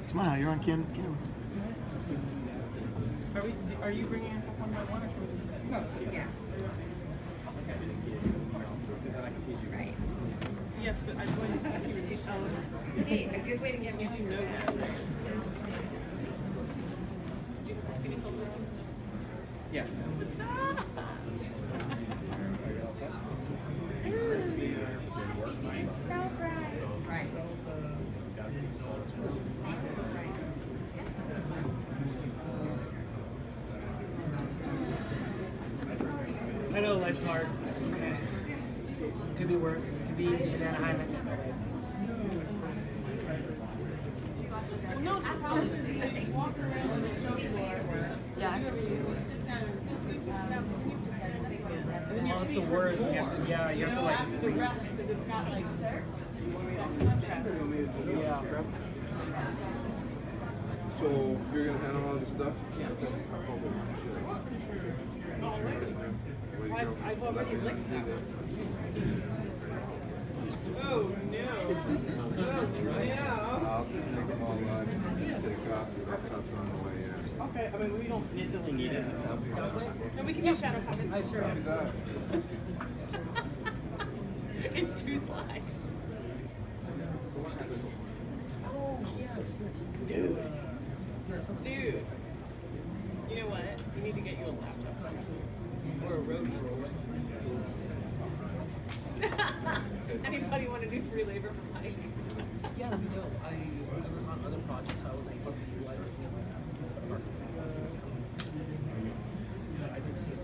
Smile, you're on camera. Are you bringing us up one by one, or should we just? No. Yeah. Because then I can teach you. Right. Yes, but I'm going to keep repeat. Hey, a good way to get You do know that. Yeah. So bright. Right. I know life's hard. It's okay. Could be worse. Could be banana Hammond. Well, no, the problem is that you walk around and show people. Yeah. Well, it's the words. You have to, you have to like. The rest, because it's not like. Yeah. So you're gonna handle all this stuff? Yes. I've already licked that one. Oh no. Oh no. I'll just make them all live and take off the laptops on the way in. Okay, I mean, we don't necessarily need it. No, we can do shadow puppets. Copy that. It's 2 slides. Oh, yeah. Dude. You know what? You need to get you a laptop. Or a roadie. Anybody want to do free labor for money? Yeah, we do. I work on other projects. I was able to utilize it. I did see it.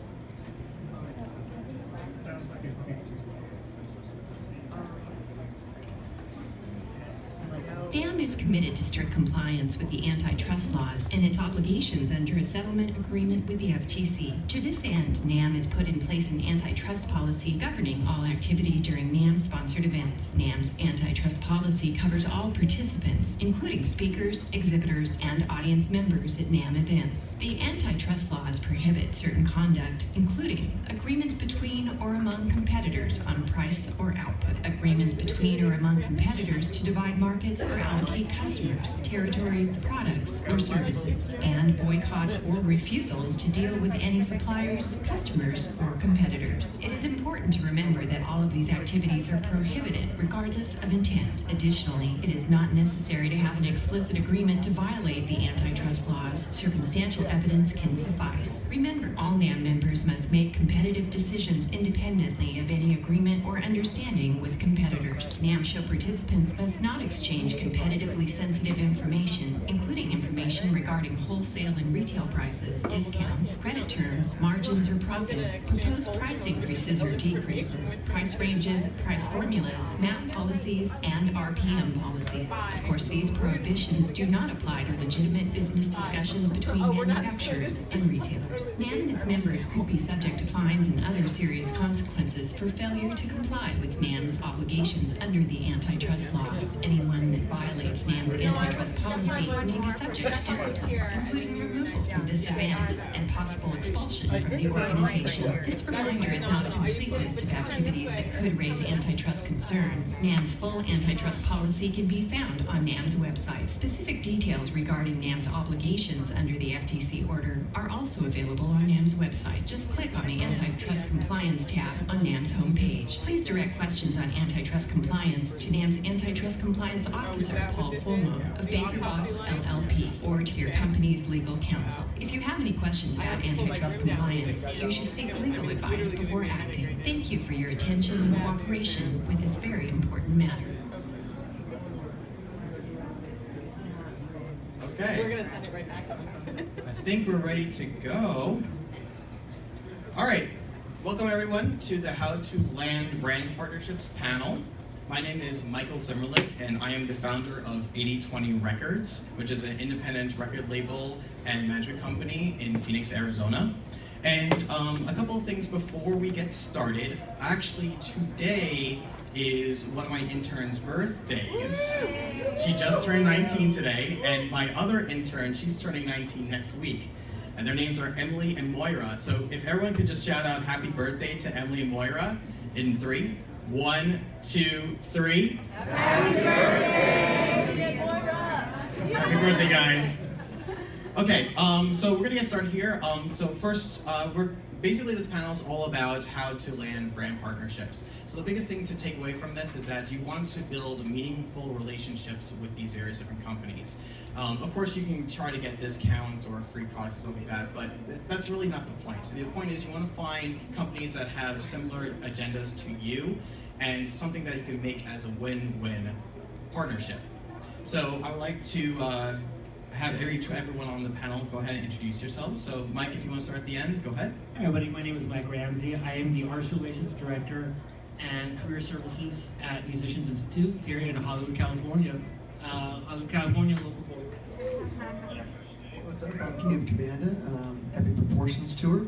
NAMM is committed to strict compliance with the antitrust laws and its obligations under a settlement agreement with the FTC. To this end, NAMM has put in place an antitrust policy governing all activity during NAMM-sponsored events. NAMM's antitrust policy covers all participants, including speakers, exhibitors, and audience members at NAMM events. The antitrust laws prohibit certain conduct, including agreements between or among competitors on price or output, agreements between or among competitors to divide markets or allocate customers, territories, products, or services, and boycotts or refusals to deal with any suppliers, customers, or competitors. It is important to remember that all of these activities are prohibited regardless of intent. Additionally, it is not necessary to have an explicit agreement to violate the antitrust laws. Circumstantial evidence can suffice. Remember, all NAMM members must make competitive decisions independently of any agreement or understanding with competitors. NAMM show participants must not exchange competitively sensitive information, including information regarding wholesale and retail prices, discounts, credit terms, margins or profits, proposed price increases or decreases, price ranges, price formulas, MAP policies, and RPM policies. Of course, these prohibitions do not apply to legitimate business discussions between manufacturers and retailers. NAMM and its members could be subject to fines and other serious consequences for failure to comply with NAMM's obligations under the antitrust laws. Anyone that violates NAMM's antitrust policy may be subject to discipline, including removal from this event and possible expulsion from the organization. This reminder is not a complete list of activities that could raise antitrust concerns. NAMM's full antitrust policy can be found on NAMM's website. Specific details regarding NAMM's obligations under the FTC order are also available on NAMM's website. Just click on the Antitrust Compliance tab on NAMM's homepage. Please direct questions on antitrust compliance to NAMM's Antitrust Compliance Officer, Paul Fulmo of Baker Botts LLP, or to your company's legal counsel. If you have any questions about antitrust compliance, you should seek legal advice before acting. Thank you for your attention and cooperation with this very important matter. Okay. We're gonna send it right back. I think we're ready to go. All right. Welcome everyone to the How to Land Brand Partnerships panel. My name is Michael Zimmerlich, and I am the founder of 8020 Records, which is an independent record label and management company in Phoenix, Arizona. And a couple of things before we get started. Actually, today is one of my intern's birthdays. She just turned 19 today, and my other intern, she's turning 19 next week. And their names are Emily and Moira. So if everyone could just shout out happy birthday to Emily and Moira in 3. 1, 2, 3. Happy birthday, Moira! Happy birthday, guys. Okay, so we're gonna get started here. So first, basically this panel is all about how to land brand partnerships. So the biggest thing to take away from this is that you want to build meaningful relationships with these various different companies. Of course, you can try to get discounts or free products or something like that, but that's really not the point. So the point is you want to find companies that have similar agendas to you and something that you can make as a win-win partnership. So I would like to have everyone on the panel go ahead and introduce yourselves. So Mike, if you want to start at the end, go ahead. Hi everybody, my name is Mike Ramsey. I am the Artist Relations Director and Career Services at Musicians Institute here in Hollywood, California. Hollywood, California, local boy. Hey, what's up? I'm Gabe Kubanda, Epic Proportions Tour.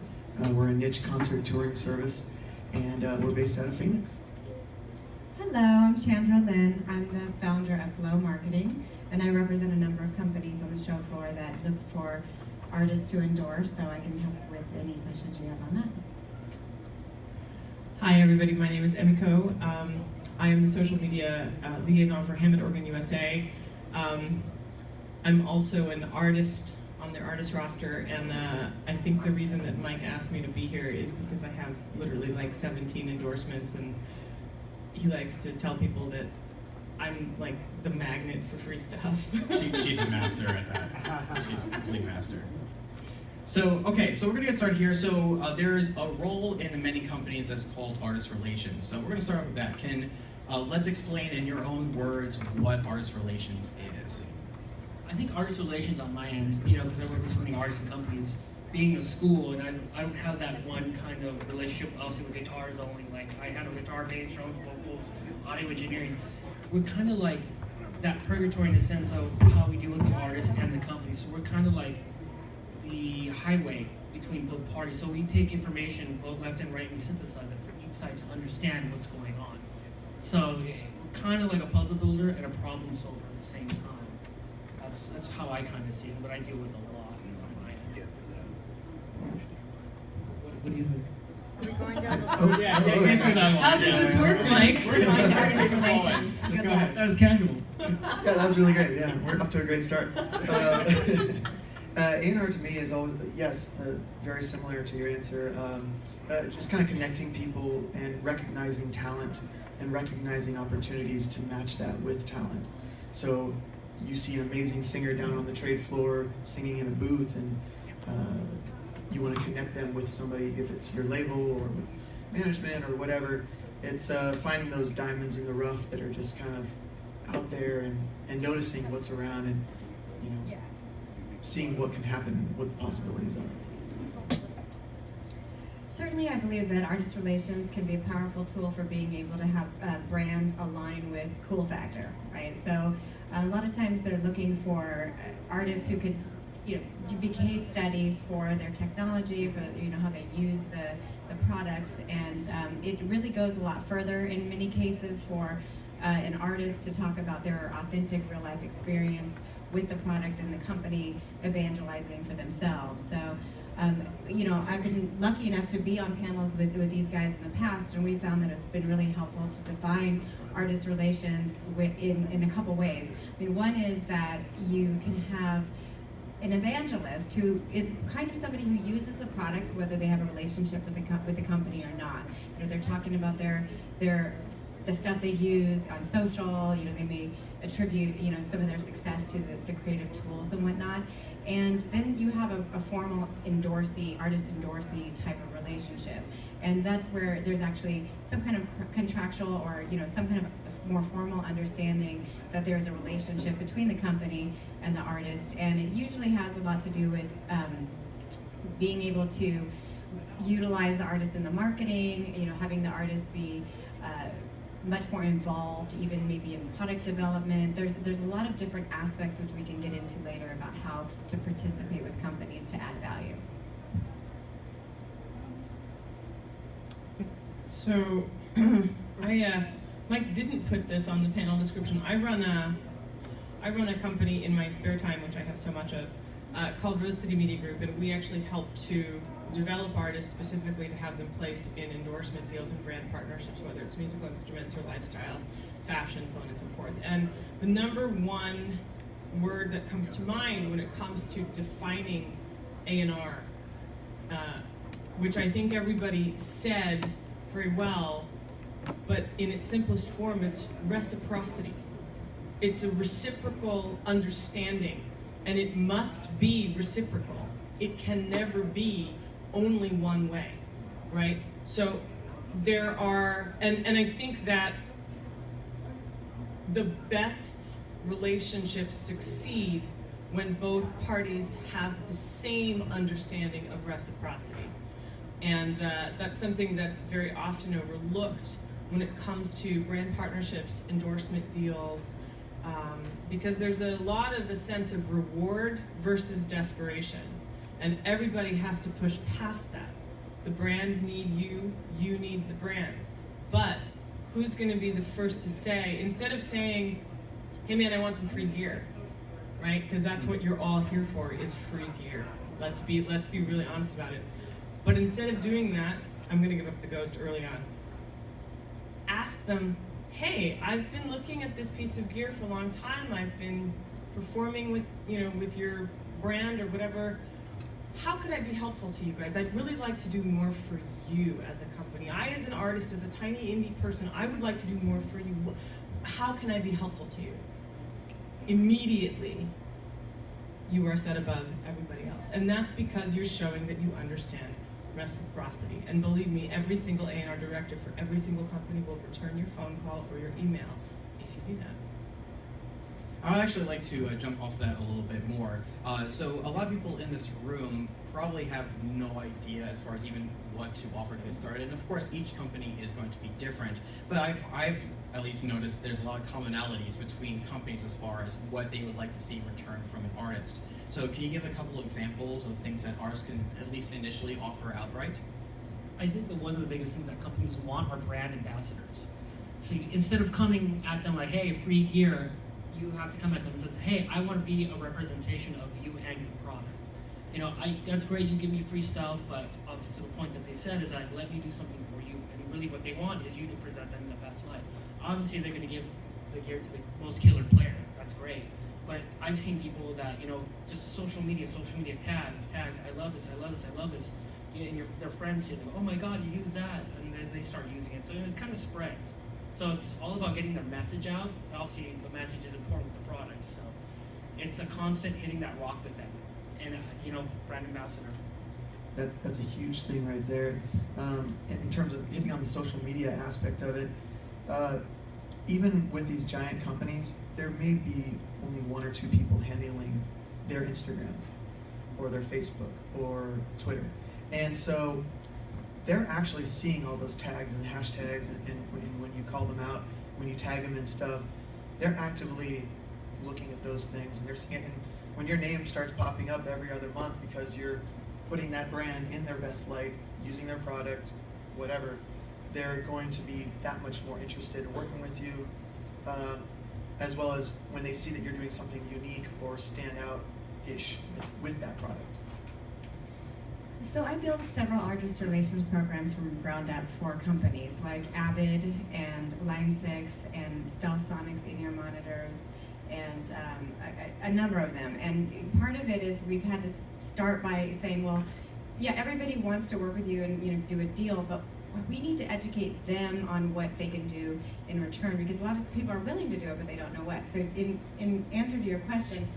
We're a niche concert touring service, and we're based out of Phoenix. Hello, I'm Chandra, Lynn. I'm the founder of Flow Marketing, and I represent a number of companies on the show floor that look for artists to endorse, so I can help with any questions you have on that. Hi everybody, my name is Emiko. I am the social media liaison for Hammond Organ USA. I'm also an artist on their artist roster, and I think the reason that Mike asked me to be here is because I have literally like 17 endorsements, and he likes to tell people that I'm like the magnet for free stuff. She's a master at that. She's a complete master. So, okay, so we're gonna get started here. So there's a role in many companies that's called artist relations. So we're gonna start with that. Let's explain in your own words what artist relations is. I think artist relations on my end, because I work with so many artists and companies, being a school, and I don't have that one kind of relationship, obviously with guitars only. Like I handle guitar, bass, drums, vocals, audio engineering. We're kind of like that purgatory in the sense of how we deal with the artist and the company. So we're kind of like the highway between both parties. So we take information both left and right and we synthesize it for each side to understand what's going on. So we're kind of like a puzzle builder and a problem solver at the same time. That's how I kind of see it, but I deal with a lot on my end. What do you think? How does this work, Mike? Just go ahead. That was casual. Yeah, that was really great. Yeah, we're off to a great start. A&R to me is always, yes, very similar to your answer. Just kind of connecting people and recognizing talent and recognizing opportunities to match that with talent. So you see an amazing singer down on the trade floor singing in a booth, and you want to connect them with somebody, if it's your label or with management or whatever. It's finding those diamonds in the rough that are just kind of out there and noticing what's around and seeing what can happen, what the possibilities are. Certainly, I believe that artist relations can be a powerful tool for being able to have brands align with cool factor, right? So a lot of times they're looking for artists who could, be case studies for their technology, for how they use the products, and it really goes a lot further in many cases for an artist to talk about their authentic real life experience with the product and the company evangelizing for themselves. So, I've been lucky enough to be on panels with these guys in the past, and we found that it's been really helpful to define artist relations in a couple ways. I mean, one is that you can have an evangelist who is kind of somebody who uses the products whether they have a relationship with the company or not. They're talking about the stuff they use on social. They may attribute some of their success to the creative tools and whatnot. And then you have a formal artist endorsee type of relationship, and that's where there's actually some kind of contractual or some kind of more formal understanding that there's a relationship between the company and the artist, and it usually has a lot to do with being able to utilize the artist in the marketing, having the artist be much more involved, even maybe in product development. There's a lot of different aspects which we can get into later about how to participate with companies to add value. So, Mike didn't put this on the panel description. I run a company in my spare time, which I have so much of, called Rose City Media Group, and we actually help to develop artists specifically to have them placed in endorsement deals and brand partnerships, whether it's musical instruments or lifestyle, fashion, so on and so forth. And the number one word that comes to mind when it comes to defining A&R, which I think everybody said very well, but in its simplest form, it's reciprocity. It's a reciprocal understanding, and it must be reciprocal. It can never be only one way, right? So there are, and I think that the best relationships succeed when both parties have the same understanding of reciprocity. And that's something that's very often overlooked when it comes to brand partnerships, endorsement deals, because there's a lot of a sense of reward versus desperation. And everybody has to push past that. The brands need you, you need the brands. But who's going to be the first to say, instead of saying, hey man, I want some free gear, right? Because that's what you're all here for, is free gear. Let's be really honest about it. But instead of doing that, I'm going to give up the ghost early on. Ask them, hey, I've been looking at this piece of gear for a long time. I've been performing with, with your brand or whatever. How could I be helpful to you guys? I'd really like to do more for you as a company. I, as an artist, as a tiny indie person, I would like to do more for you. How can I be helpful to you? Immediately, you are set above everybody else. And that's because you're showing that you understand reciprocity. And believe me, every single A&R director for every single company will return your phone call or your email if you do that. I'd actually like to jump off that a little bit more. So a lot of people in this room probably have no idea as far as even what to offer to get started. And of course, each company is going to be different. But I've at least noticed there's a lot of commonalities between companies as far as what they would like to see in return from an artist. So can you give a couple of examples of things that artists can at least initially offer outright? I think that one of the biggest things that companies want are brand ambassadors. So instead of coming at them like, hey, free gear, you have to come at them and say, hey, I want to be a representation of you and your product. That's great, you give me free stuff, but obviously to the point that they said is that let me do something for you, and really what they want is you to present them in the best light. Obviously they're going to give the gear to the most killer player, that's great. But I've seen people that, just social media tags, I love this, I love this. And their friends say, oh my God, you use that, and then they start using it. So it kind of spreads. So it's all about getting the message out. Obviously, the message is important with the product. So it's a constant hitting that rock with them. And, brand ambassador. That's a huge thing right there. In terms of hitting on the social media aspect of it, even with these giant companies, there may be only one or two people handling their Instagram or their Facebook or Twitter. And so they're actually seeing all those tags and hashtags, and when you call them out, when you tag them and stuff, they're actively looking at those things, and they're seeing it. And when your name starts popping up every other month because you're putting that brand in their best light, using their product, whatever, they're going to be that much more interested in working with you, as well as when they see that you're doing something unique or stand out-ish with that product. So I built several artist relations programs from ground up for companies like Avid and Line 6 and Stealth Sonics in-ear monitors and a number of them. And part of it is we've had to start by saying, well, yeah, everybody wants to work with you and do a deal, but we need to educate them on what they can do in return, because a lot of people are willing to do it, but they don't know what. So in answer to your question,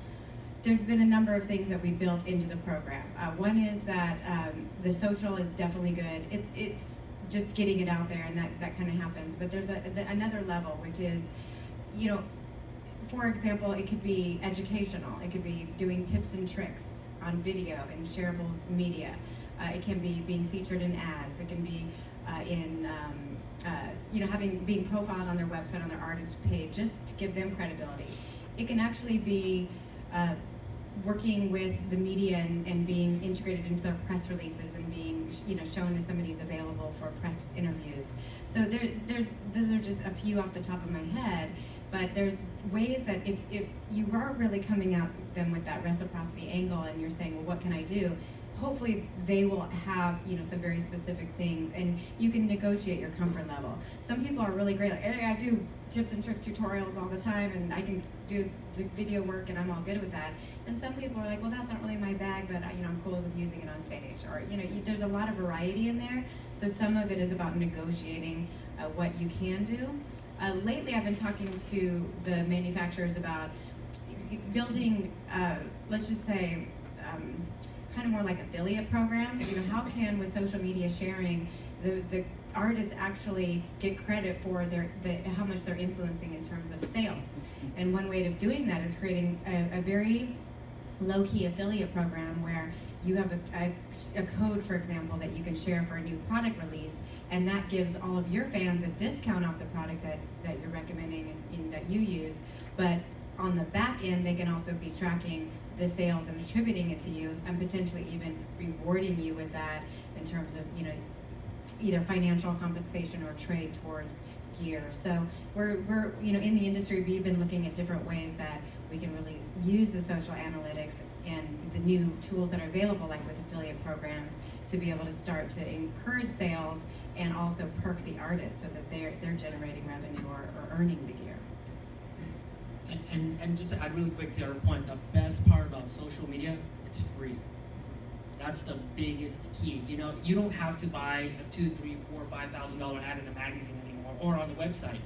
there's been a number of things that we built into the program. One is that the social is definitely good. It's just getting it out there, and that kind of happens. But there's another level, which is, for example, it could be educational. It could be doing tips and tricks on video and shareable media. It can be being featured in ads. It can be being profiled on their website, on their artist page, just to give them credibility. It can actually be working with the media and being integrated into their press releases and being shown as somebody who's available for press interviews. So those are just a few off the top of my head, but there's ways that if you are really coming at them with that reciprocity angle and you're saying, well, what can I do? hopefully they will have, you know, some very specific things, and you can negotiate your comfort level. Some people are really great, like, hey, I do tips and tricks tutorials all the time, and I can do the video work, and I'm all good with that. And some people are like, well, that's not really my bag, but you know, I'm cool with using it on stage. Or, you know, there's a lot of variety in there. So some of it is about negotiating what you can do. Lately, I've been talking to the manufacturers about building, let's just say, kind of more like affiliate programs. You know, how can, with social media sharing, the artists actually get credit for how much they're influencing in terms of sales? And one way of doing that is creating a very low-key affiliate program where you have a code, for example, that you can share for a new product release, and that gives all of your fans a discount off the product that you're recommending and that you use. But on the back end, they can also be tracking the sales and attributing it to you, and potentially even rewarding you with that in terms of, you know, either financial compensation or trade towards gear. So we're you know, in the industry, we've been looking at different ways that we can really use the social analytics and the new tools that are available, like with affiliate programs, to be able to start to encourage sales and also perk the artists so that they're generating revenue or earning the gear. And just to add really quick to your point, the best part about social media, it's free. That's the biggest key. You know, you don't have to buy a $2,000, $3,000, $4,000, $5,000 ad in a magazine anymore, or on the website.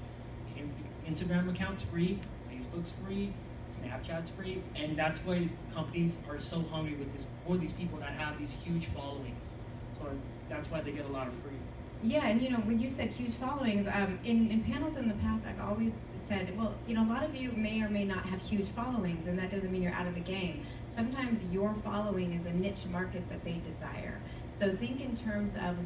Instagram account's free, Facebook's free, Snapchat's free, and that's why companies are so hungry with this, for these people that have these huge followings. So that's why they get a lot of free. Yeah, and you know, when you said huge followings, in panels in the past, I've always said, well, you know, a lot of you may or may not have huge followings, and that doesn't mean you're out of the game. Sometimes your following is a niche market that they desire. So think in terms of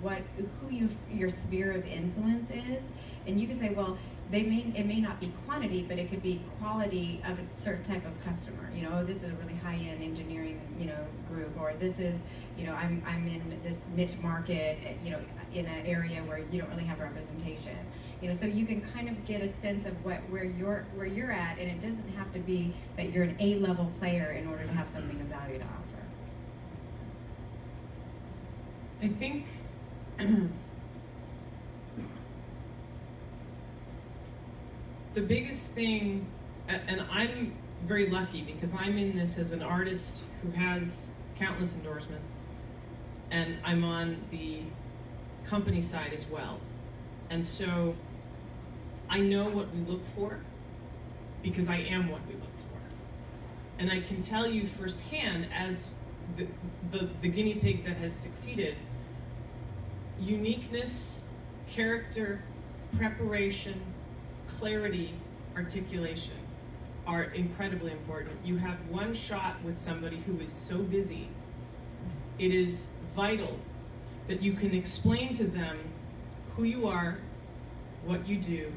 who your sphere of influence is, and you can say, well, it may not be quantity, but it could be quality of a certain type of customer. You know, this is a really high-end engineering, you know, group, or this is, you know, I'm in this niche market, you know, in an area where you don't really have representation. You know, so you can kind of get a sense of where you're at, and it doesn't have to be that you're an A-level player in order to have something of value to offer. I think the biggest thing, and I'm very lucky because I'm in this as an artist who has countless endorsements, and I'm on the company side as well. And so I know what we look for because I am what we look for. And I can tell you firsthand, as the guinea pig that has succeeded, uniqueness, character, preparation, clarity, articulation are incredibly important. You have one shot with somebody who is so busy. It is vital that you can explain to them who you are, what you do,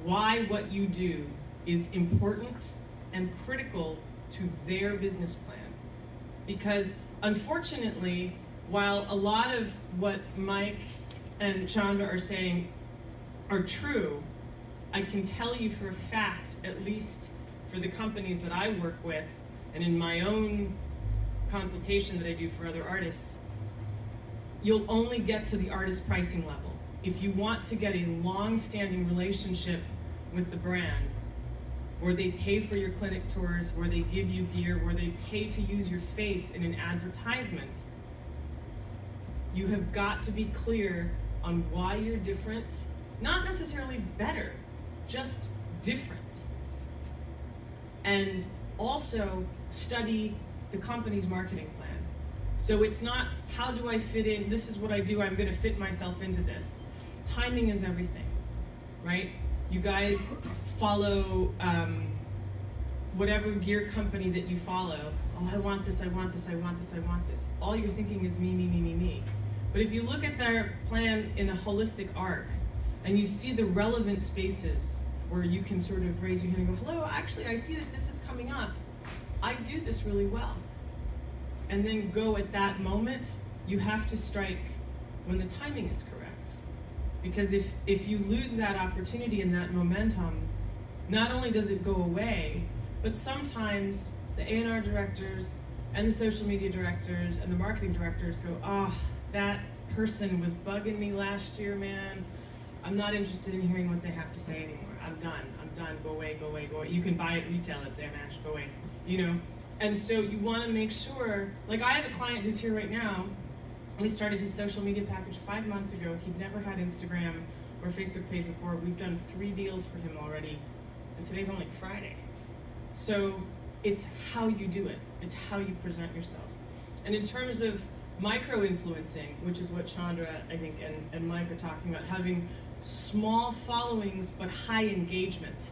why what you do is important and critical to their business plan. Because unfortunately, while a lot of what Mike and Chandra are saying are true, I can tell you for a fact, at least for the companies that I work with, and in my own consultation that I do for other artists, you'll only get to the artist pricing level. If you want to get a long-standing relationship with the brand, where they pay for your clinic tours, where they give you gear, where they pay to use your face in an advertisement, you have got to be clear on why you're different, not necessarily better, just different. And also study the company's marketing plan. So it's not, how do I fit in, this is what I do, I'm gonna fit myself into this. Timing is everything, right? You guys follow whatever gear company that you follow. Oh, I want this, I want this, I want this, I want this. All you're thinking is me, me, me, me, me. But if you look at their plan in a holistic arc, and you see the relevant spaces where you can sort of raise your hand and go, hello, actually, I see that this is coming up. I do this really well. And then go at that moment, you have to strike when the timing is correct. Because if you lose that opportunity and that momentum, not only does it go away, but sometimes the A&R directors and the social media directors and the marketing directors go, oh, that person was bugging me last year, man. I'm not interested in hearing what they have to say anymore. I'm done. Go away. You can buy it retail at Zimmerlich, go away. And so you want to make sure, like I have a client who's here right now. We started his social media package 5 months ago. He'd never had Instagram or a Facebook page before. We've done 3 deals for him already, and today's only Friday. So it's how you do it. It's how you present yourself. And in terms of micro-influencing, which is what Chandra, I think, and Mike are talking about, having small followings but high engagement.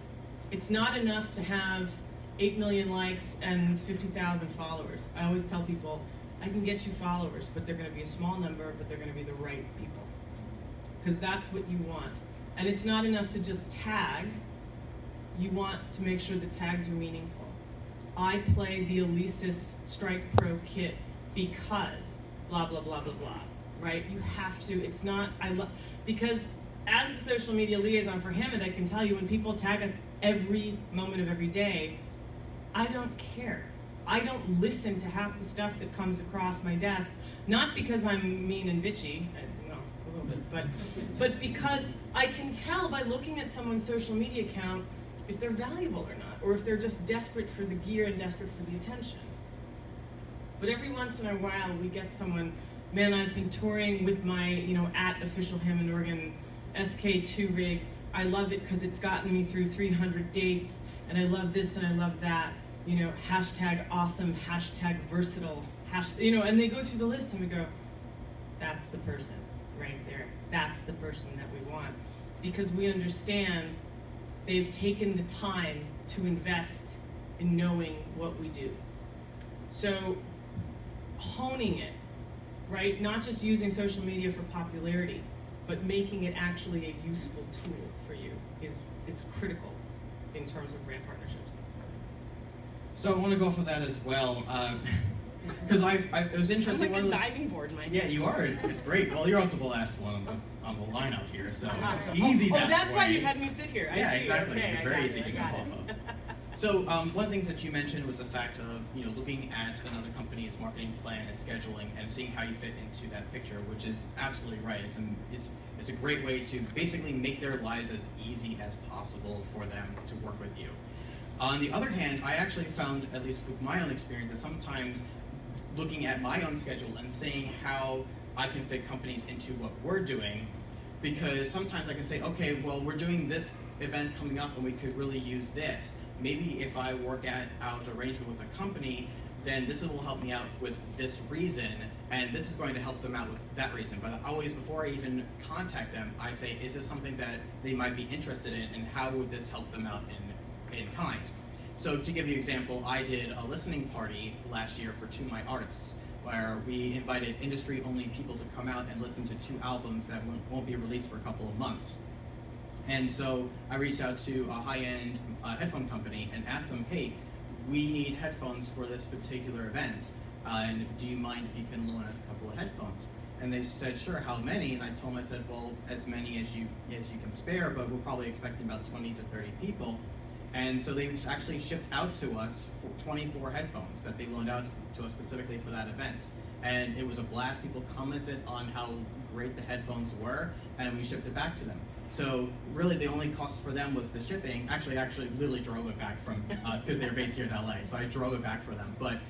It's not enough to have 8 million likes and 50,000 followers. I always tell people, I can get you followers, but they're going to be a small number, but they're going to be the right people. Because that's what you want. And it's not enough to just tag. You want to make sure the tags are meaningful. I play the Alesis Strike Pro kit because blah, blah, blah, blah, blah, right? You have to, it's not, because as the social media liaison for Hammond, I can tell you when people tag us every moment of every day, I don't care. I don't listen to half the stuff that comes across my desk, not because I'm mean and bitchy, no, a little bit, but because I can tell by looking at someone's social media account if they're valuable or not, or if they're just desperate for the gear and desperate for the attention. But every once in a while we get someone, man, I've been touring with my, at official Hammond Organ SK2 rig. I love it because it's gotten me through 300 dates, and I love this and I love that. Hashtag awesome, hashtag versatile, and they go through the list and we go, that's the person right there. That's the person that we want. Because we understand they've taken the time to invest in knowing what we do. So honing it, right? Not just using social media for popularity, but making it actually a useful tool for you is critical in terms of brand partnerships. So I want to go for that as well, because it was interesting. I'm like a diving board, Mike. Yeah, you are. It's great. Well, you're also the last one on the lineup here, so it's easy. That's why you had me sit here. Yeah, exactly. Okay, very easy to jump off of. So one of the things that you mentioned was the fact of looking at another company's marketing plan and scheduling and seeing how you fit into that picture, which is absolutely right. It's a great way to basically make their lives as easy as possible for them to work with you. On the other hand, I actually found, at least with my own experience, that sometimes looking at my own schedule and seeing how I can fit companies into what we're doing, because sometimes I can say, okay, well, we're doing this event coming up and we could really use this. Maybe if I work out an arrangement with a company, then this will help me out with this reason, and this is going to help them out with that reason. But always, before I even contact them, I say, is this something that they might be interested in, and how would this help them out in kind? So to give you an example, I did a listening party last year for 2 of my artists, where we invited industry-only people to come out and listen to 2 albums that won't be released for a couple of months. And so I reached out to a high-end headphone company and asked them, hey, we need headphones for this particular event, and do you mind if you can loan us a couple of headphones? And they said, sure, how many? And I told them, I said, well, as many as you can spare, but we're probably expecting about 20 to 30 people. And so they actually shipped out to us 24 headphones that they loaned out to us specifically for that event. And it was a blast. People commented on how great the headphones were, and we shipped it back to them. So really the only cost for them was the shipping. Actually, I literally drove it back from, because they're based here in LA, so I drove it back for them. But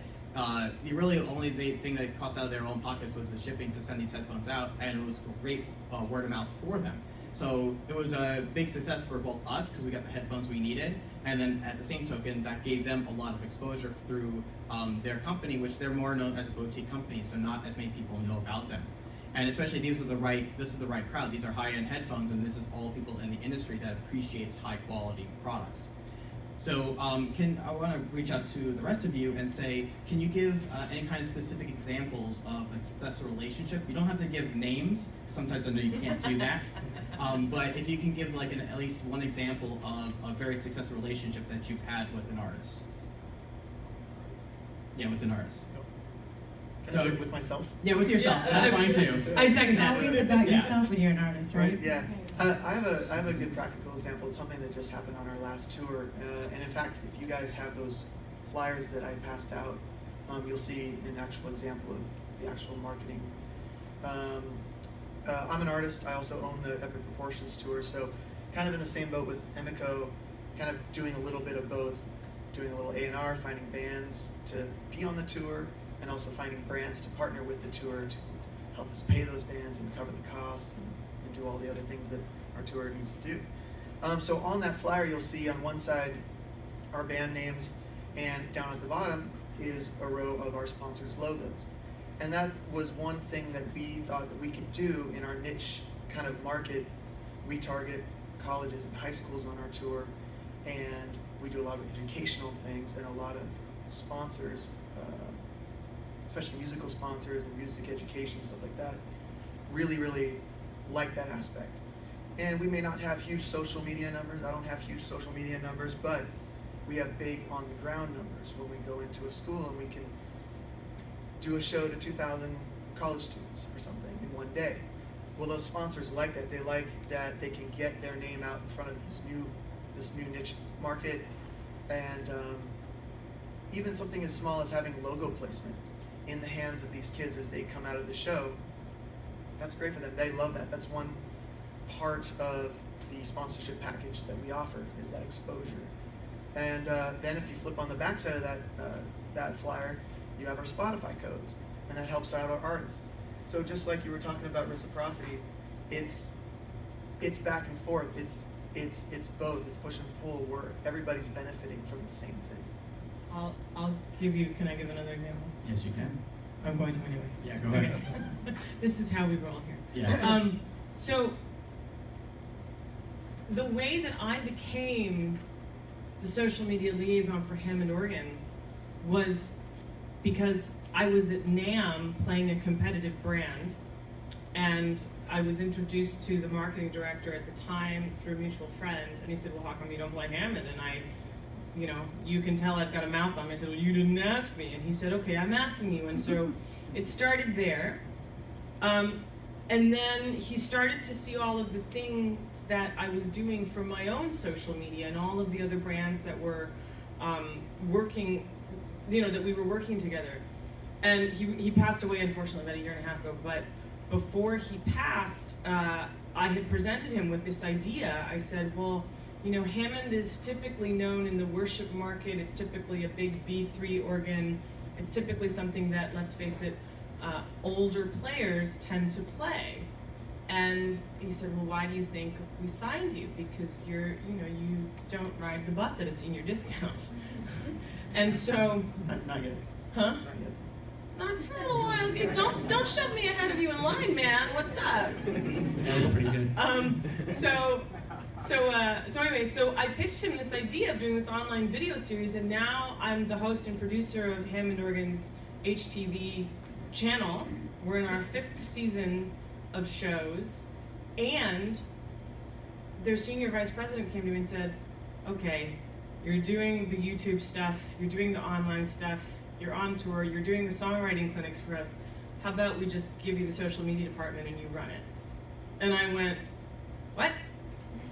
the really only thing that cost out of their own pockets was the shipping to send these headphones out, and it was great word of mouth for them. So it was a big success for both us, because we got the headphones we needed, and then at the same token, that gave them a lot of exposure through their company, which they're more known as a boutique company, so not as many people know about them. And especially this is the right crowd. These are high-end headphones, and this is all people in the industry that appreciates high-quality products. So I want to reach out to the rest of you and say, can you give any kind of specific examples of a successful relationship? You don't have to give names. Sometimes I know you can't do that. But if you can give at least one example of a very successful relationship that you've had with an artist. Yeah, with an artist. Can I say with myself? Yeah, with yourself. That's fine too. I second that. It's always about yourself when you're an artist, right? Yeah. I have a good practical example. It's something that just happened on our last tour. And in fact, if you guys have those flyers that I passed out, you'll see an actual example of the actual marketing. I'm an artist. I also own the Epic Proportions tour, so kind of in the same boat with Emiko, kind of doing a little bit of both, doing a little A&R, finding bands to be on the tour, and also finding brands to partner with the tour to help us pay those bands and cover the costs and do all the other things that our tour needs to do. So on that flyer, you'll see on one side our band names, and down at the bottom is a row of our sponsors' logos. And that was one thing that we thought that we could do in our niche kind of market. We target colleges and high schools on our tour, and we do a lot of educational things, and a lot of sponsors, especially musical sponsors and music education, stuff like that, really, really like that aspect. And we may not have huge social media numbers. I don't have huge social media numbers, but we have big on the ground numbers when we go into a school and we can do a show to 2,000 college students or something in one day. Well, those sponsors like that. They like that they can get their name out in front of this new niche market, and even something as small as having logo placement in the hands of these kids as they come out of the show. That's great for them. They love that. That's one part of the sponsorship package that we offer, is that exposure. And then if you flip on the back side of that flyer, you have our Spotify codes, and that helps out our artists. So just like you were talking about reciprocity, it's back and forth. It's both. It's push and pull, where everybody's benefiting from the same thing. I'll give you. Can I give another example? Yes, you can. I'm going to anyway. Yeah, go ahead. Okay. This is how we roll here. Yeah. So the way that I became the social media liaison for Hammond, Oregon, was because I was at NAMM playing a competitive brand, and I was introduced to the marketing director at the time through a mutual friend, and he said, well, how come you don't play Hammond? And I, you can tell I've got a mouth on me. I said, well, you didn't ask me. And he said, okay, I'm asking you. And so it started there. And then he started to see all of the things that I was doing for my own social media and all of the other brands that were working, that we were working together. And he passed away, unfortunately, about 1.5 years ago. But before he passed, I had presented him with this idea. I said, well, Hammond is typically known in the worship market. It's typically a big B3 organ. It's typically something that, let's face it, older players tend to play. And he said, well, why do you think we signed you? Because you don't ride the bus at a senior discount. And so... Not yet. Huh? Not yet. Not for a little while. Don't shove me ahead of you in line, man. What's up? That was pretty good. So anyway, so I pitched him this idea of doing this online video series, and now I'm the host and producer of Hammond, Oregon's HTV channel. We're in our 5th season of shows, and their senior vice president came to me and said, okay, you're doing the YouTube stuff, you're doing the online stuff, you're on tour, you're doing the songwriting clinics for us. How about we just give you the social media department and you run it? And I went, what?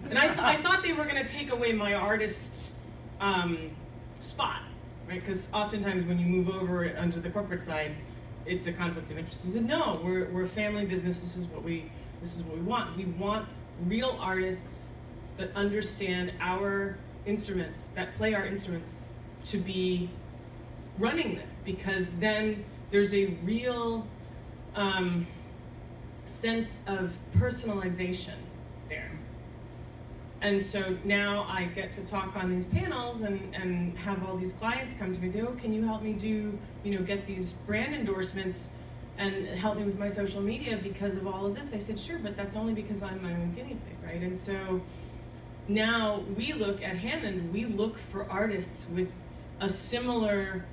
And I thought they were going to take away my artist spot, right? Because oftentimes when you move over under the corporate side, it's a conflict of interest. He said, no, we're a family business. This is what we want. We want real artists that understand our instruments, that play our instruments, to be running this, because then there's a real sense of personalization there. And so now I get to talk on these panels and have all these clients come to me and say, oh, can you help me get these brand endorsements and help me with my social media because of all of this? I said, sure, but that's only because I'm my own guinea pig, right? And so now we look at Hammond, we look for artists with a similar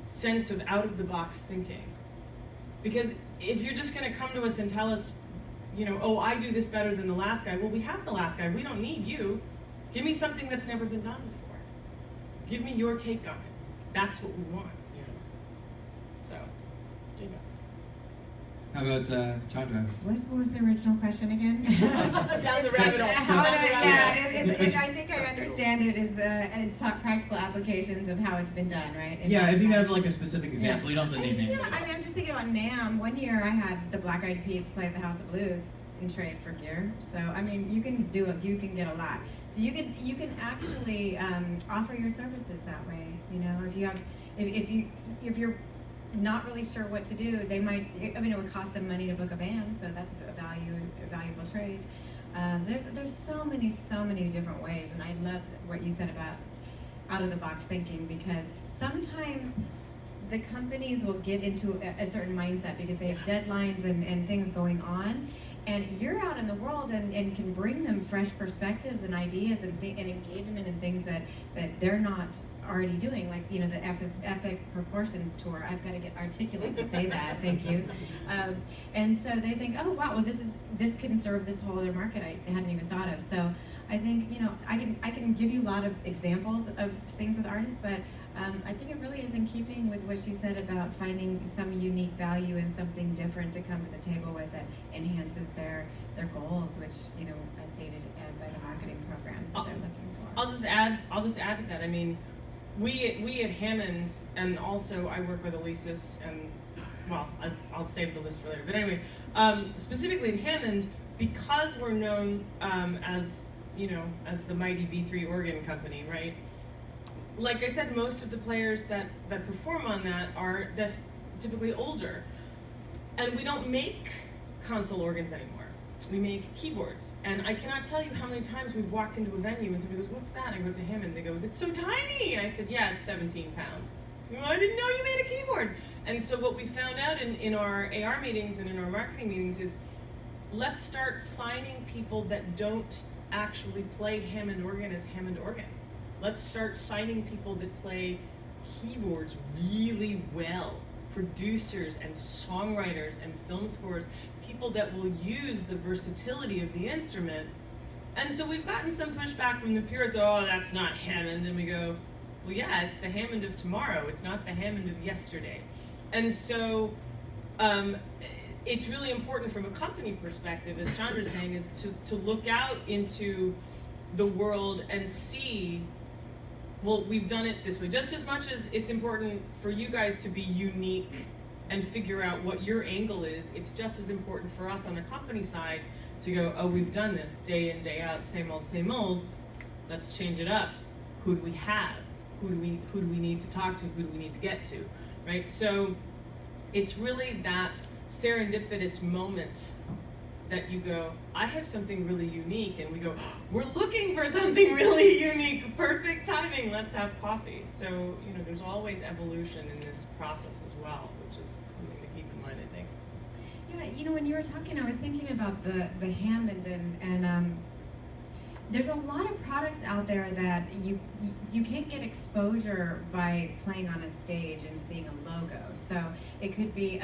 sense of out-of-the-box thinking. Because if you're just going to come to us and tell us, oh, I do this better than the last guy. Well, we have the last guy. We don't need you. Give me something that's never been done before. Give me your take on it. That's what we want. So, there you go. How about Chandra? What was the original question again? Down the rabbit hole. I think I understand it as practical applications of how it's been done, right? Yeah, if you have like a specific example, you don't have to name names. Yeah, I mean, I'm just thinking about NAMM. One year I had the Black Eyed Peas play at the House of Blues in trade for gear. So I mean, you can get a lot. So you can actually offer your services that way. You know, if you're not really sure what to do, they might. I mean, it would cost them money to book a band, so that's a valuable trade. There's so many different ways, and I love what you said about out of the box thinking, because sometimes the companies will get into a certain mindset because they have deadlines and things going on, and you're out in the world and can bring them fresh perspectives and ideas and engagement and things that they're not already doing, like, you know, the Epic Proportions tour. I've got to get articulate to say that. Thank you. And so they think, oh wow, well this can serve this whole other market I hadn't even thought of. So I think, you know, I can give you a lot of examples of things with artists, but I think it really is in keeping with what she said about finding some unique value and something different to come to the table with that enhances their goals, which, you know, as stated by the marketing programs that they're looking for. I'll just add to that. I mean, we at Hammond, and also I work with Alesis, and well, I'll save the list for later. But anyway, specifically at Hammond, because we're known as, you know, as the mighty B3 organ company, right? Like I said, most of the players that perform on that are typically older, and we don't make console organs anymore. We make keyboards, and I cannot tell you how many times we've walked into a venue and somebody goes, "What's that?" I go to Hammond, they go, "It's so tiny," and I said, "Yeah, it's 17 pounds." Well, I didn't know you made a keyboard. And so what we found out in our AR meetings and in our marketing meetings is, let's start signing people that don't actually play Hammond organ as Hammond organ. Let's start signing people that play keyboards really well. Producers and songwriters and film scores, people that will use the versatility of the instrument. And so we've gotten some pushback from the purists, oh, that's not Hammond. And we go, well, yeah, it's the Hammond of tomorrow. It's not the Hammond of yesterday. And so it's really important from a company perspective, as Chandra's saying, is to look out into the world and see, well, we've done it this way. Just as much as it's important for you guys to be unique and figure out what your angle is, it's just as important for us on the company side to go, oh, we've done this day in, day out, same old, let's change it up. Who do we have? Who do we need to talk to? Who do we need to get to? Right? So it's really that serendipitous moment that you go, I have something really unique, and we go, we're looking for something really unique, perfect timing, let's have coffee. So, you know, there's always evolution in this process as well, which is something to keep in mind, I think. Yeah, you know, when you were talking, I was thinking about the Hammond, and there's a lot of products out there that you can't get exposure by playing on a stage and seeing a logo. So it could be,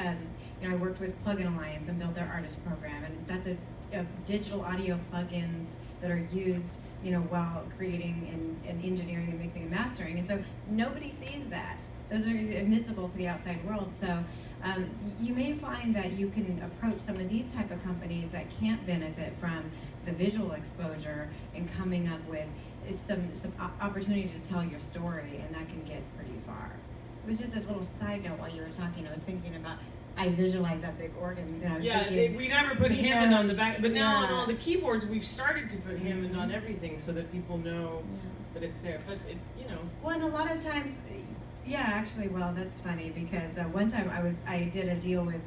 you know, I worked with Plugin Alliance and built their artist program, and that's a digital audio plugins that are used, you know, while creating and engineering and mixing and mastering. And so nobody sees that. Those are invisible to the outside world. So you may find that you can approach some of these type of companies that can't benefit from the visual exposure and coming up with some opportunities to tell your story, and that can get pretty far. It was just a little side note while you were talking. I was thinking about, I visualized that big organ, and I was thinking, we never put Hammond on the back, but now on all the keyboards, we've started to put Hammond on everything so that people know that it's there. But it, you know. Well, and a lot of times, yeah, actually, well, that's funny because one time I did a deal with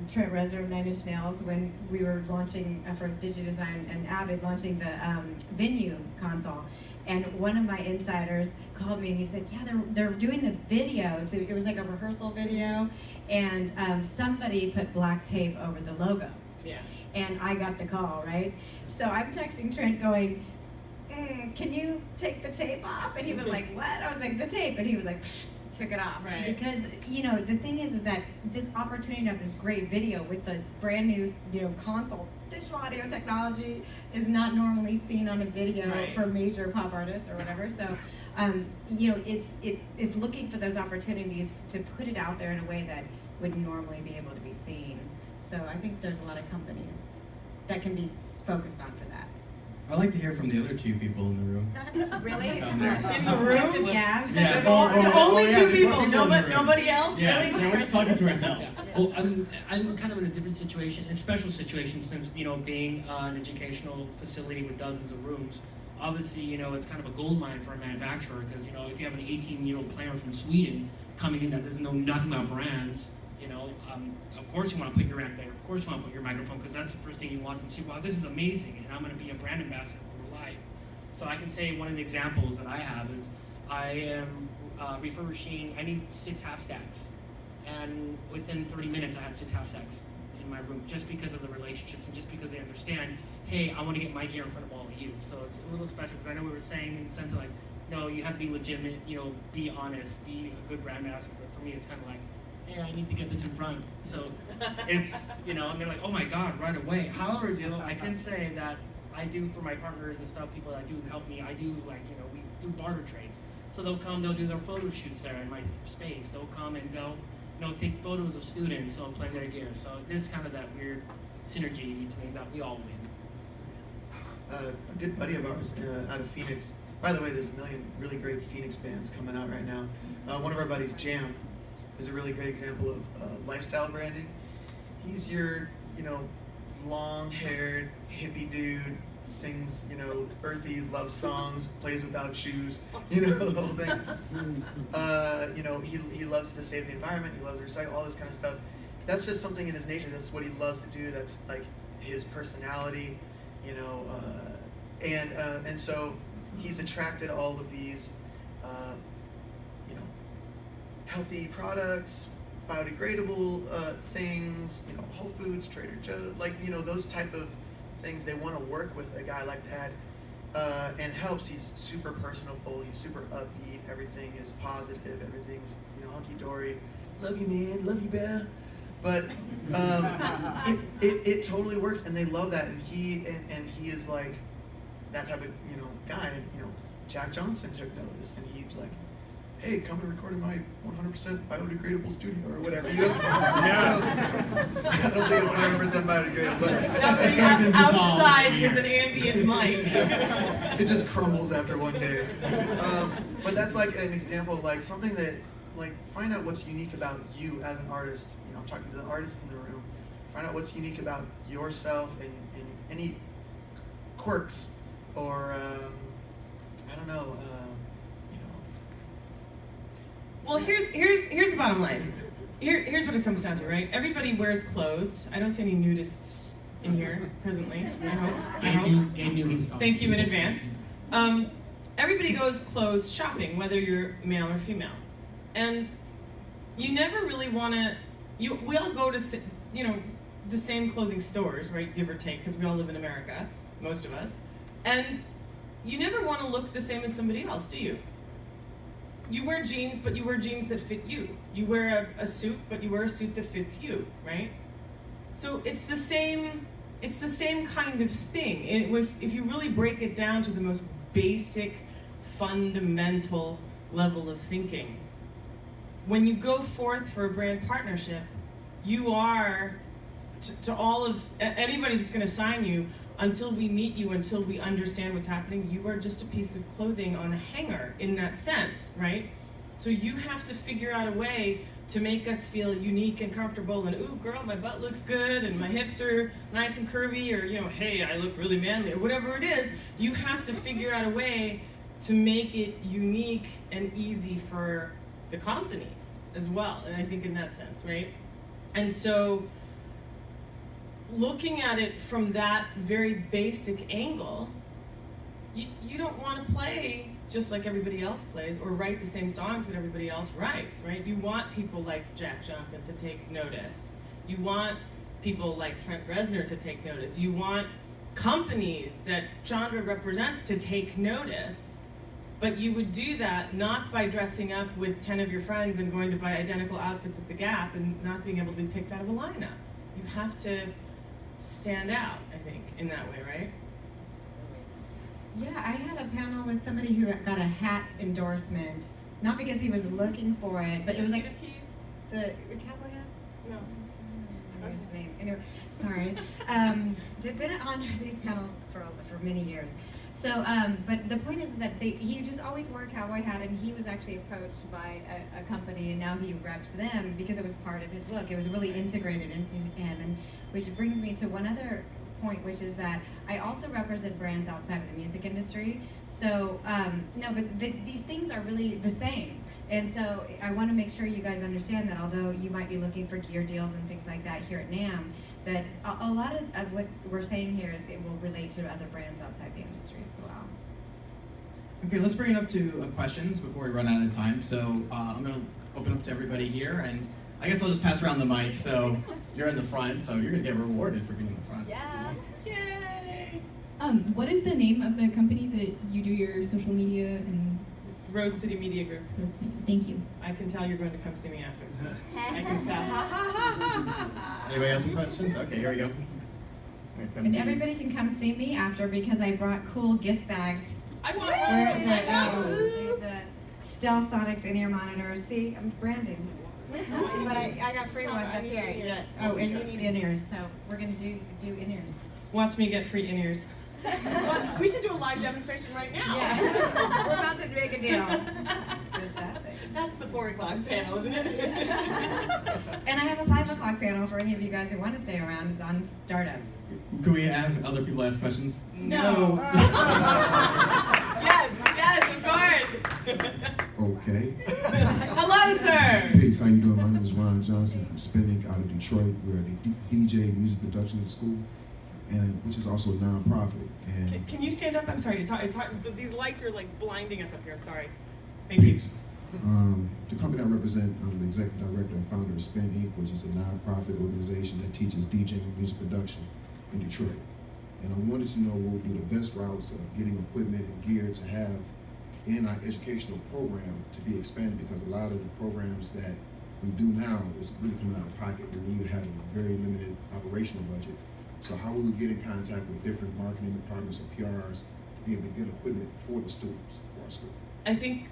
Trent Reznor of 9 Inch Nails when we were launching for DigiDesign and Avid launching the Venue console. And one of my insiders called me and he said, yeah, they're doing the video it was like a rehearsal video, and somebody put black tape over the logo. Yeah. And I got the call, right? So I'm texting Trent going, can you take the tape off? And he was like, what? I was like, the tape. And he was like, took it off. Right. Because, you know, the thing is that this opportunity to have this great video with the brand new, you know, console, digital audio technology is not normally seen on a video for major pop artists or whatever. So, you know, it's looking for those opportunities to put it out there in a way that would normally be able to be seen. So I think there's a lot of companies that can be focused on for that. I'd like to hear from the other two people in the room. Really? Down there. In the room? Active Gab? Yeah, Only two there's people, more in the room. nobody else? Yeah, Really? yeah, we're just talking to ourselves. Yeah. Well, I'm kind of in a different situation, a special situation, since being an educational facility with dozens of rooms. Obviously, it's kind of a gold mine for a manufacturer because if you have an 18-year-old player from Sweden coming in that doesn't know nothing about brands, of course you want to put your amp there. Of course you want to put your microphone because that's the first thing you want them to see. Wow, this is amazing, and I'm going to be a brand ambassador for life. So I can say one of the examples that I have is I am refurbishing. I need 6 half stacks. And within 30 minutes, I had 6 half stacks in my room just because of the relationships and just because they understand, hey, I want to get my gear in front of all of you. So it's a little special because I know we were saying in the sense of like, no, you have to be legitimate, be honest, be a good brand ambassador. But for me, it's kind of like, hey, I need to get this in front. So it's, and they're like, oh my God, right away. However, I can say that I do for my partners and stuff, people that do help me, I do we do barter trades. So they'll come, they'll do their photo shoots there in my space. They'll come and they'll take photos of students playing their gear. So there's kind of that weird synergy between that we all win. A good buddy of ours out of Phoenix. By the way, there's a million really great Phoenix bands coming out right now. One of our buddies, Jam, is a really great example of lifestyle branding. He's your, long-haired hippie dude, sings, earthy love songs, plays without shoes, the whole thing. He loves to save the environment, he loves to recycle, all this kind of stuff. That's just something in his nature, that's what he loves to do, that's like his personality, and so he's attracted all of these, healthy products, biodegradable things, Whole Foods, Trader Joe's, those type of things. They want to work with a guy like that, and helps. He's super personable. He's super upbeat. Everything is positive. Everything's hunky dory. Love you, man. Love you, Bear. But it totally works, and they love that. And he is like that type of guy. And Jack Johnson took notice, and he's like, hey, come and record in my 100% biodegradable studio or whatever. So, I don't think it's 100% biodegradable, but outside with an ambient mic. It just crumbles after one day. But that's like an example of something that find out what's unique about you as an artist. I'm talking to the artists in the room. Find out what's unique about yourself and any quirks or I don't know. Well, here's the bottom line. Here's what it comes down to, right? Everybody wears clothes. I don't see any nudists in here presently. I hope. Thank you in advance. Everybody goes clothes shopping, whether you're male or female, and you never really want to. We all go to the same clothing stores, right? Give or take, because we all live in America, most of us, and you never want to look the same as somebody else, do you? You wear jeans, but you wear jeans that fit you. You wear a suit, but you wear a suit that fits you, right? So it's the same kind of thing. If you really break it down to the most basic, fundamental level of thinking, when you go forth for a brand partnership, you are, to all of anybody that's going to sign you, until we meet you, until we understand what's happening, you are just a piece of clothing on a hanger in that sense, right? So you have to figure out a way to make us feel unique and comfortable and, ooh, girl, my butt looks good and my hips are nice and curvy, or, hey, I look really manly, or whatever it is. You have to figure out a way to make it unique and easy for the companies as well, and I think in that sense, right? And so looking at it from that very basic angle, you don't want to play just like everybody else plays or write the same songs that everybody else writes, right? You want people like Jack Johnson to take notice. You want people like Trent Reznor to take notice. You want companies that Chandra represents to take notice, but you would do that not by dressing up with 10 of your friends and going to buy identical outfits at the Gap and not being able to be picked out of a lineup. You have to stand out, I think, in that way, right? Yeah, I had a panel with somebody who got a hat endorsement, not because he was looking for it, but it was like the cowboy hat? No. his name. Anyway, sorry. They've been on these panels for many years. So, but the point is that he just always wore a cowboy hat, and he was actually approached by a company, and now he reps them because it was part of his look. It was really integrated into him, and which brings me to one other point, which is that I also represent brands outside of the music industry. So, no, but these things are really the same. And so I want to make sure you guys understand that although you might be looking for gear deals and things like that here at NAMM, that a lot of what we're saying here is it will relate to other brands outside the industry as well. Okay, let's bring it up to questions before we run out of time. So I'm going to open up to everybody here, and I guess I'll just pass around the mic. So you're in the front, so you're going to get rewarded for being in the front. Yeah. Yay! What is the name of the company that you do your social media and? Rose City Media Group. Rose City. Thank you. I can tell you're going to come see me after. I can tell. Anybody else with questions? Okay, here we go. And everybody can come see me after because I brought cool gift bags. I want Where is it? Oh, the Stealth Sonics in-ear monitors. See, I'm branding. But I got free ones up here. Yeah. Oh, and you need in-ears, so we're going to do in-ears. Watch me get free in-ears. We should do a live demonstration right now. Yeah. We're about to make a deal. Fantastic. That's the 4 o'clock panel, isn't it? And I have a 5 o'clock panel for any of you guys who want to stay around. It's on startups. Can we have other people ask questions? No. Yes, of course. Okay. Hello, sir. Peace, how you doing? My name is Ron Johnson from Spinning out of Detroit. We're the DJ music production school, and which is also a non-profit. And can you stand up? I'm sorry, it's hard. These lights are like blinding us up here. I'm sorry. Thank you. The company I represent, I'm the executive director and founder of Spin Inc., which is a non-profit organization that teaches DJing and music production in Detroit. And I wanted to know what would be the best routes of getting equipment and gear to have in our educational program to be expanded, because a lot of the programs that we do now is really coming out of pocket. We really have a very limited operational budget. So how we would get in contact with different marketing departments or PRs to be able to get equipment for the students, for our school. I think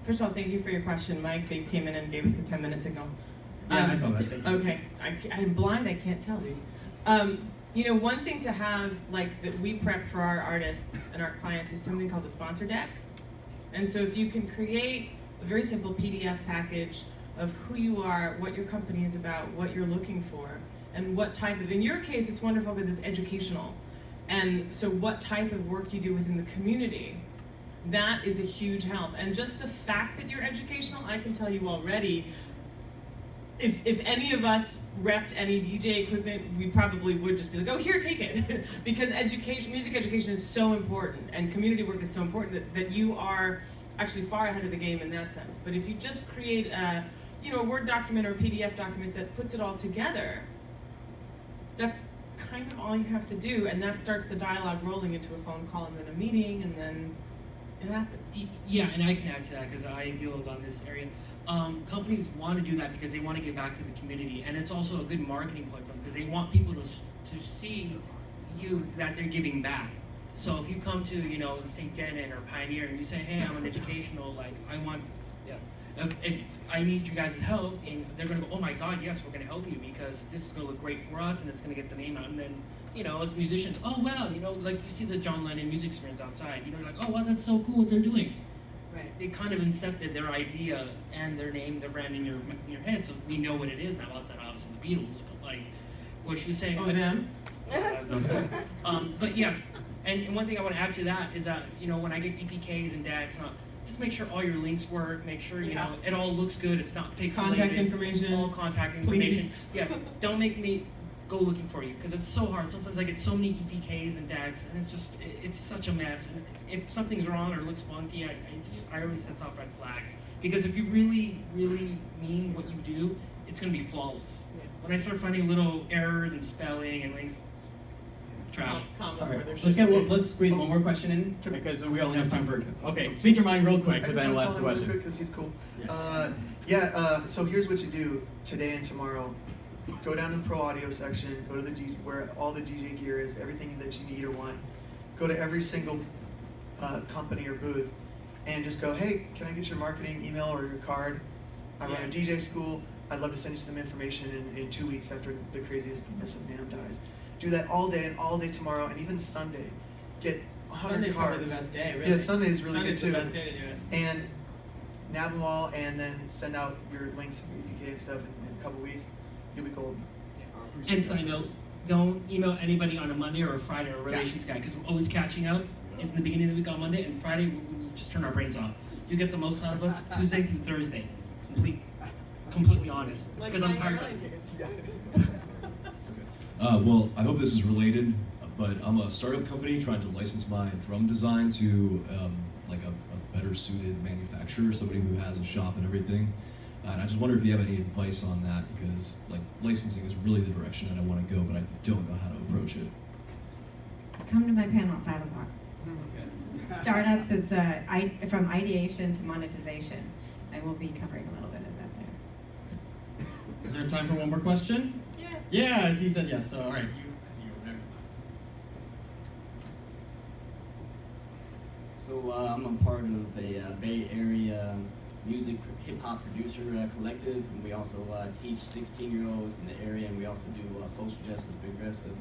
first of all, thank you for your question, Mike. They came in and gave us the 10-minute signal. Yeah, I saw that. Thank you. Okay, I'm blind. I can't tell, dude. You know, one thing to have like that we prep for our artists and our clients is something called a sponsor deck. And so if you can create a very simple PDF package of who you are, what your company is about, what you're looking for, and what type of, in your case, it's wonderful because it's educational. And so what type of work you do within the community, that is a huge help. And just the fact that you're educational, I can tell you already, if any of us repped any DJ equipment, we probably would just be like, oh, here, take it. Because education, music education is so important, and community work is so important that you are actually far ahead of the game in that sense. But if you just create a Word document or a PDF document that puts it all together, that's kind of all you have to do, and that starts the dialogue rolling into a phone call and then a meeting, and then it happens. Yeah, and I can add to that because I deal with on this area. Companies want to do that because they want to give back to the community, and it's also a good marketing point for them because they want people to see that they're giving back. So if you come to St. Denis or Pioneer and you say, hey, I'm an educational, if I need you guys' help, and they're going to go, oh my God, yes, we're going to help you because this is going to look great for us and it's going to get the name out. And then, as musicians, oh wow, like you see the John Lennon music experience outside, like, oh wow, that's so cool what they're doing. Right. They kind of incepted their idea and their name, their brand in your head, so we know what it is now outside obviously the Beatles, but like what she's saying. Oh, them? But yes, and one thing I want to add to that is that, when I get EPKs and DACs, just make sure all your links work, make sure, it all looks good, it's not pixelated. Contact information. All contact information. Please. Yes, don't make me go looking for you, because it's so hard. Sometimes I get so many EPKs and DACs, and it's such a mess. And if something's wrong or looks funky, I always sets off red flags. Because if you really, really mean what you do, it's going to be flawless. Yeah. When I start finding little errors and spelling and links, trash. Commas right. Let's squeeze one more question in because we only have time for. Okay, speak your mind real quick, so then we'll ask the question. Because he's cool. So here's what you do today and tomorrow. Go down to the Pro Audio section. Go to the where all the DJ gear is, everything that you need or want. Go to every single company or booth, and just go, hey, can I get your marketing email or your card? I run a DJ school. I'd love to send you some information in 2 weeks after the craziness of NAMM dies. Do that all day and all day tomorrow and even Sunday. Get 100 Sunday's cards. probably the best day, really. Yeah, Sunday is really Sunday's good too. the best day to do it. And nab them all and then send out your links and APK and stuff in a couple weeks. You'll be gold. And side note, don't email anybody on a Monday or a Friday or a relations guy, because we're always catching up in the beginning of the week on Monday, and Friday we just turn our brains off. You get the most out of us Tuesday through Thursday. Completely honest, because I'm tired of it. Well, I hope this is related, but I'm a startup company trying to license my drum design to like a better suited manufacturer, somebody who has a shop and everything. And I just wonder if you have any advice on that, because like licensing is really the direction that I want to go, but I don't know how to approach it. Come to my panel at 5 o'clock. Startups, it's from ideation to monetization. I will be covering a little bit of that there. Is there time for one more question? Yes. Yeah, he said yes. So all right. So I'm a part of a Bay Area music hip-hop producer collective, and we also teach 16-year-olds in the area, and we also do social justice, progressive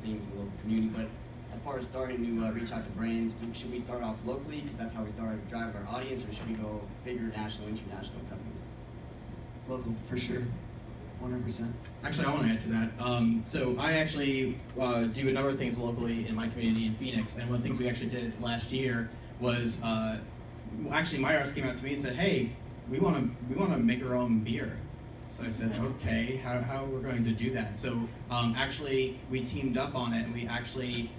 things in the local community. But as far as starting to reach out to brands, should we start off locally, because that's how we start to drive our audience, or should we go bigger national, international companies? Local, for sure. 100%. Actually, I want to add to that. So I actually do a number of things locally in my community in Phoenix, and one of the things we actually did last year was actually my artist came out to me and said, "Hey, we want to make our own beer." So I said, "Okay, how we're going to do that?" So actually, we teamed up on it, and we actually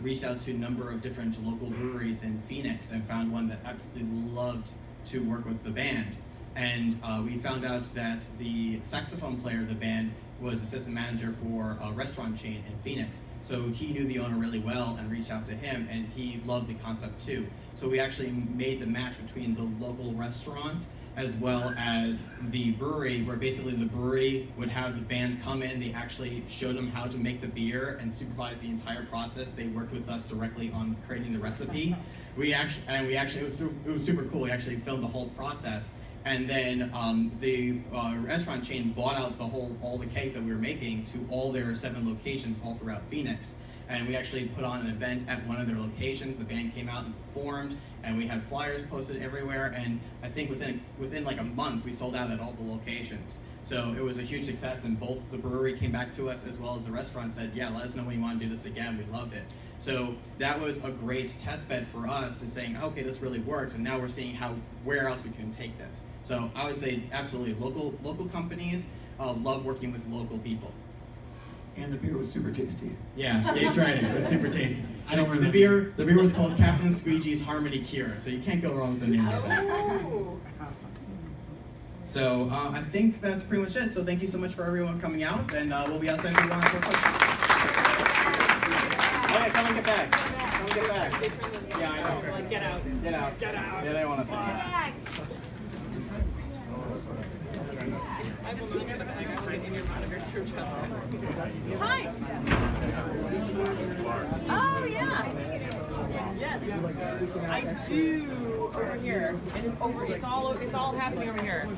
reached out to a number of different local breweries in Phoenix and found one that absolutely loved to work with the band. And we found out that the saxophone player of the band was assistant manager for a restaurant chain in Phoenix. So he knew the owner really well and reached out to him, and he loved the concept too. So we actually made the match between the local restaurant as well as the brewery, where basically the brewery would have the band come in. They actually showed them how to make the beer and supervised the entire process. They worked with us directly on creating the recipe. It was super cool. We actually filmed the whole process. And then the restaurant chain bought out all the kegs that we were making to all their 7 locations all throughout Phoenix. And we actually put on an event at one of their locations. The band came out and performed, and we had flyers posted everywhere. And I think within like a month, we sold out at all the locations. So it was a huge success, and both the brewery came back to us as well as the restaurant said, "Yeah, let us know when you want to do this again. We loved it." So that was a great test bed for us to saying, okay, this really worked, and now we're seeing where else we can take this. So I would say absolutely local companies love working with local people. And the beer was super tasty. Yeah, Gabe tried it. It was super tasty. I don't remember. The beer was called Captain Squeegee's Harmony Cure, so you can't go wrong with the name of that. So I think that's pretty much it. So thank you so much for everyone coming out, and we'll be outside if you want to questions. Yeah, come and get back. Come and get back. Yeah, I know. Like, get out. Get out. Get out. Yeah, they want to say Get that. back. Hi. Oh yeah. Yes. I do over here, and it's over. It's all happening over here.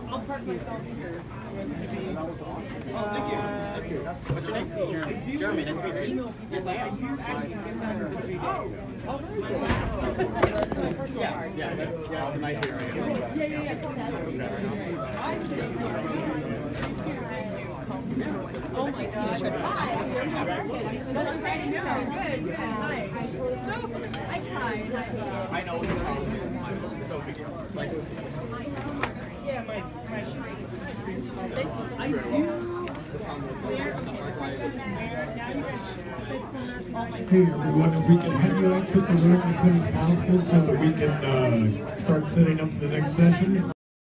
I'll park myself here. Oh, thank you. Thank you. What's your name? Jeremy. Jeremy, nice to meet you. Yes, I am. Oh, very good. Yeah, that's a nice area. Oh my gosh. Hi. That's great to know. Good, good. Hi. I tried. I know what the problem is. It's no big deal. Like, yeah, my I do. Hey everyone, if we can have you exit the room as soon as possible so that we can start setting up the next session.